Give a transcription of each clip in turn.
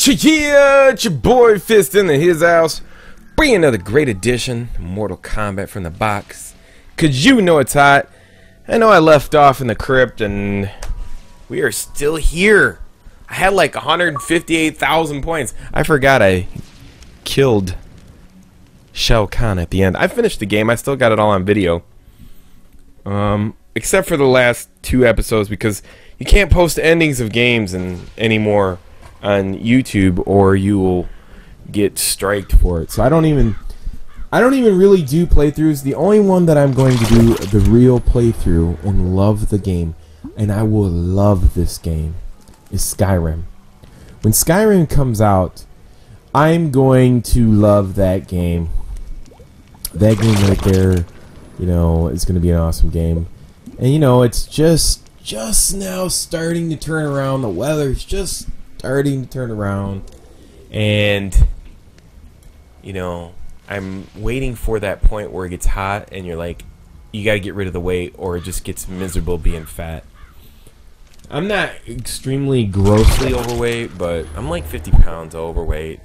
Yeah, it's your boy Fist in his house. Bring another great edition of Mortal Kombat from the box. Cause you know it's hot. I know I left off in the crypt and we are still here. I had like 158,000 points. I forgot I killed Shao Kahn at the end. I finished the game. I still got it all on video. Except for the last 2 episodes because you can't post endings of games anymore on YouTube or you will get striked for it. So I don't even really do playthroughs. The only one that I'm going to do the real playthrough and love the game, and I will love this game, is Skyrim. When Skyrim comes out, I'm going to love that game. That game right there, you know, is going to be an awesome game. And you know, it's just now starting to turn around. The weather's just starting to turn around, and you know, I'm waiting for that point where it gets hot and you're like, you gotta get rid of the weight or it just gets miserable being fat. I'm not extremely grossly overweight, but I'm like 50 pounds overweight.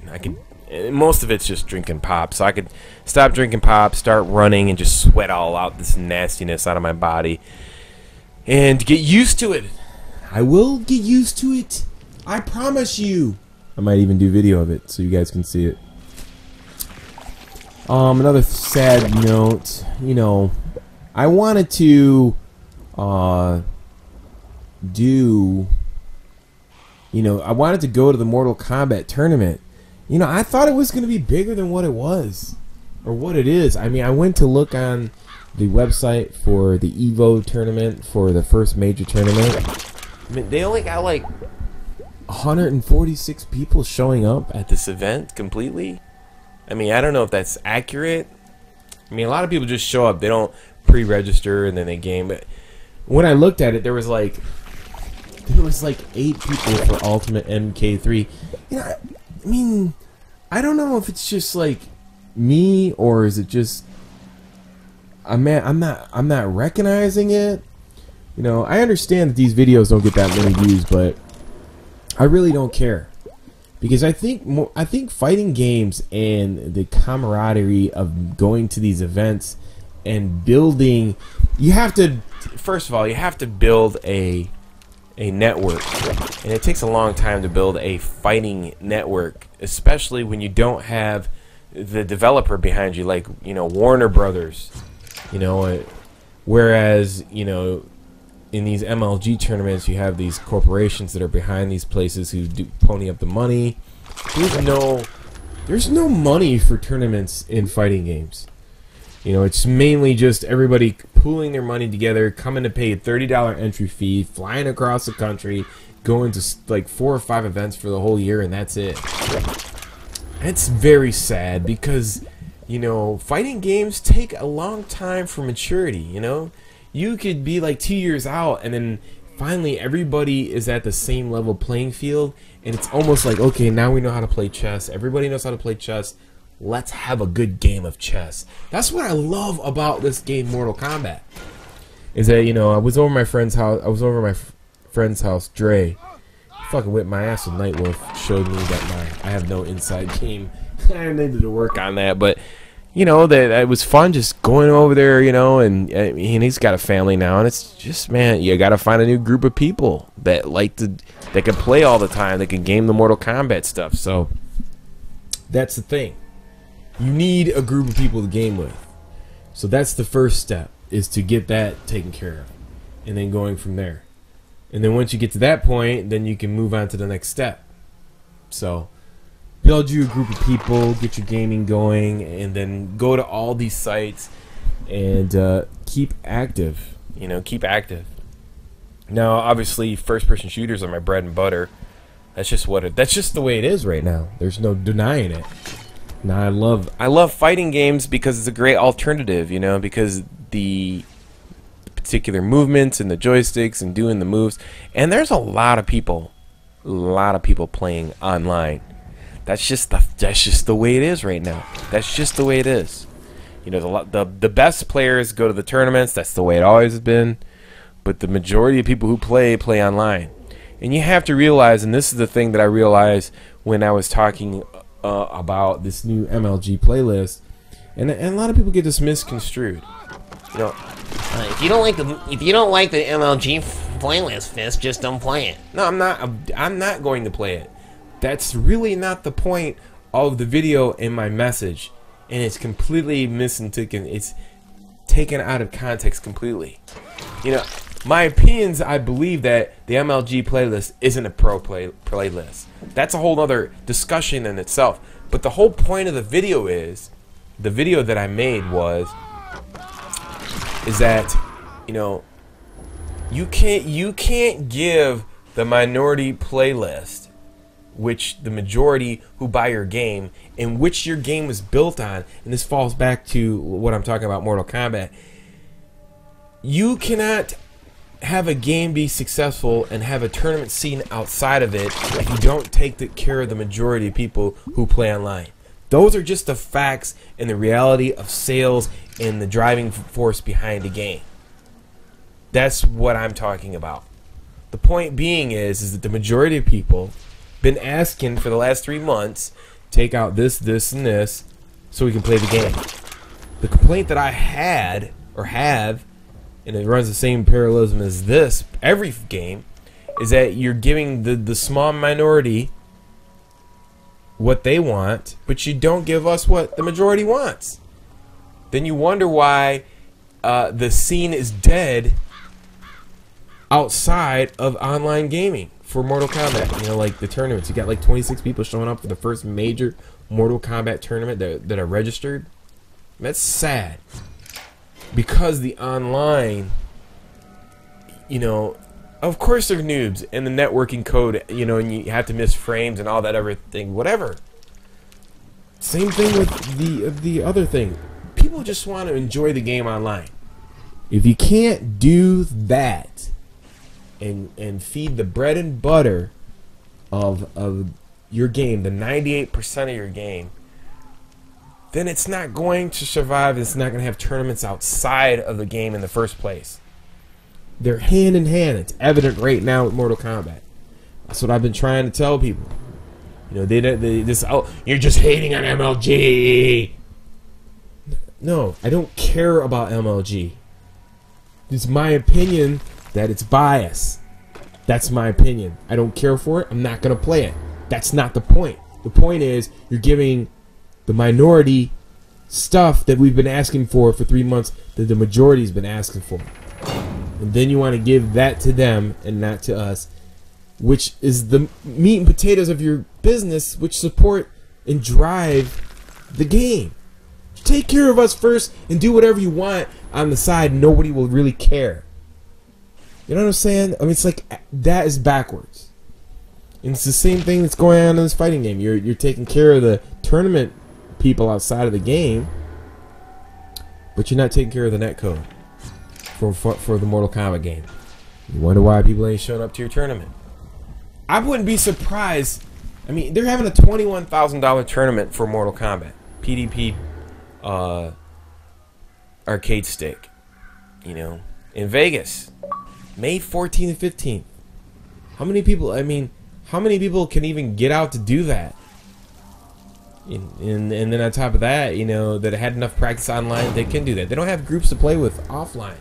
Most of it's just drinking pop, so I could stop drinking pop, start running, and just sweat all out this nastiness out of my body and get used to it. I will get used to it, I promise you. I might even do video of it so you guys can see it. Another sad note, you know, I wanted to I wanted to go to the Mortal Kombat tournament. You know, I thought it was going to be bigger than what it was, or what it is. I mean, I went to look on the website for the Evo tournament, for the first major tournament. I mean, they only got like 146 people showing up at this event completely. I mean, I don't know if that's accurate. I mean, a lot of people just show up. They don't pre-register and then they game. But when I looked at it, there was like 8 people for Ultimate MK3. You know, I mean, I don't know if it's just like me or is it just I'm not recognizing it. You know, I understand that these videos don't get that many views, but I really don't care. Because I think fighting games and the camaraderie of going to these events and building, first of all, you have to build a network, and it takes a long time to build a fighting network, especially when you don't have the developer behind you, like, you know, Warner Brothers, you know, whereas, you know, in these MLG tournaments, you have these corporations that are behind these places who do pony up the money. There's no money for tournaments in fighting games. You know, it's mainly just everybody pooling their money together, coming to pay a $30 entry fee, flying across the country, going to like 4 or 5 events for the whole year, and that's it. It's very sad because, you know, fighting games take a long time for maturity, you know? You could be like 2 years out and then finally everybody is at the same level playing field and it's almost like, okay, now we know how to play chess. Everybody knows how to play chess. Let's have a good game of chess. That's what I love about this game, Mortal Kombat. Is that, you know, I was over my friend's house, Dre. Fucking whipped my ass with Nightwolf. Showed me that I have no inside game. I needed to work on that, but you know, that it was fun just going over there, you know, and he's got a family now, and it's just, man, you got to find a new group of people that that can play all the time, that can game the Mortal Kombat stuff. So that's the thing. You need a group of people to game with. So that's the first step, is to get that taken care of, and then going from there. And then once you get to that point, then you can move on to the next step. So build you a group of people, get your gaming going, and then go to all these sites and keep active. You know, keep active. Now, obviously, first-person shooters are my bread and butter. That's just that's just the way it is right now. There's no denying it. Now, I love fighting games because it's a great alternative. You know, because the particular movements and the joysticks and doing the moves, and there's a lot of people playing online. That's just the way it is right now. That's just the way it is. You know, the best players go to the tournaments. That's the way it always has been. But the majority of people who play online. And you have to realize, and this is the thing that I realized when I was talking about this new MLG playlist, and a lot of people get this misconstrued. You know, if you don't like the MLG playlist, Fist, just don't play it. no, I'm not going to play it. That's really not the point of the video and my message, and it's completely mistaken. It's taken out of context completely. You know, my opinions, I believe that the MLG playlist isn't a playlist. That's a whole other discussion in itself. But the whole point of the video is, the video that I made is that, you know, you can't give the minority playlist, which the majority who buy your game and which your game was built on, and this falls back to what I'm talking about, Mortal Kombat. You cannot have a game be successful and have a tournament scene outside of it if you don't take care of the majority of people who play online. Those are just the facts and the reality of sales and the driving force behind the game. That's what I'm talking about. The point being is that the majority of people been asking for the last 3 months, take out this, this, and this, so we can play the game. The complaint that I had, or have, and it runs the same parallelism as this, every game, is that you're giving the small minority what they want, but you don't give us what the majority wants. Then you wonder why the scene is dead outside of online gaming for Mortal Kombat. You know, like the tournaments. You got like 26 people showing up for the first major Mortal Kombat tournament that are registered. That's sad. Because the online, you know, of course they're noobs, and the networking code, you know, and you have to miss frames and all that other thing, whatever. Same thing with the other thing. People just want to enjoy the game online. If you can't do that and feed the bread and butter of your game, the 98% of your game, then it's not going to survive. It's not going to have tournaments outside of the game in the first place. They're hand in hand. It's evident right now with Mortal Kombat. That's what I've been trying to tell people. You know, oh, you're just hating on MLG. No, I don't care about MLG. It's my opinion that it's biased. That's my opinion. I don't care for it. I'm not going to play it. That's not the point. The point is you're giving the minority stuff that we've been asking for 3 months that the majority's been asking for. And then you want to give that to them and not to us, which is the meat and potatoes of your business, which support and drive the game. Take care of us first and do whatever you want on the side. Nobody will really care. You know what I'm saying? I mean, it's like that is backwards. And it's the same thing that's going on in this fighting game. You're taking care of the tournament people outside of the game, but you're not taking care of the netcode for the Mortal Kombat game. You wonder why people ain't showing up to your tournament. I wouldn't be surprised. I mean, they're having a $21,000 tournament for Mortal Kombat PDP arcade stick, you know, in Vegas, May 14th and 15th. How many people? I mean, how many people can even get out to do that? And then on top of that, you know, that had enough practice online, they can do that. They don't have groups to play with offline.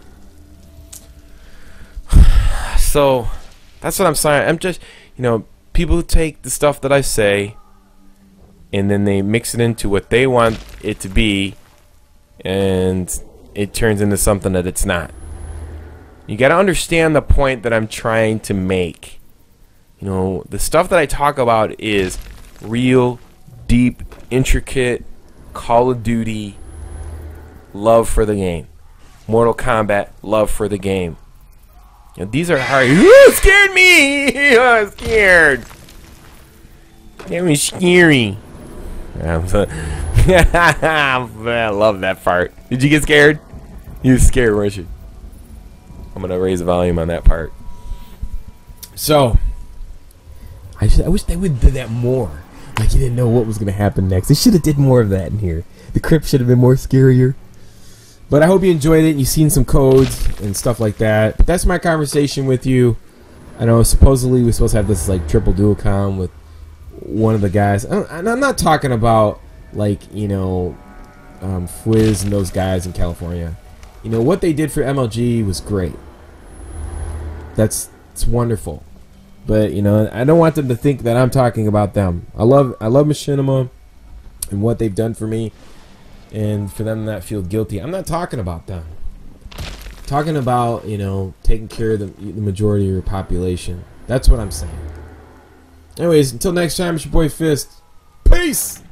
So that's what I'm saying. I'm just, you know, people who take the stuff that I say and then they mix it into what they want it to be, and it turns into something that it's not. You got to understand the point that I'm trying to make. You know, the stuff that I talk about is real, deep, intricate Call of Duty love for the game. Mortal Kombat love for the game. You know, these are hard. Ooh, scared me! I'm scared. That was scary. I love that part. Did you get scared? You were scared, weren't you? I'm gonna raise the volume on that part. So, I wish they would do that more. Like you didn't know what was gonna happen next. They should have did more of that in here. The crypt should have been more scarier. But I hope you enjoyed it. You've seen some codes and stuff like that. But that's my conversation with you. I know supposedly we're supposed to have this like triple duocom with one of the guys. And I'm not talking about like Fwiz and those guys in California. What they did for MLG was great. It's wonderful. But I don't want them to think that I'm talking about them. I love Machinima and what they've done for me, and for them to not feel guilty. I'm not talking about them. I'm talking about taking care of the majority of your population. That's what I'm saying. Anyways, until next time, it's your boy Fist. Peace.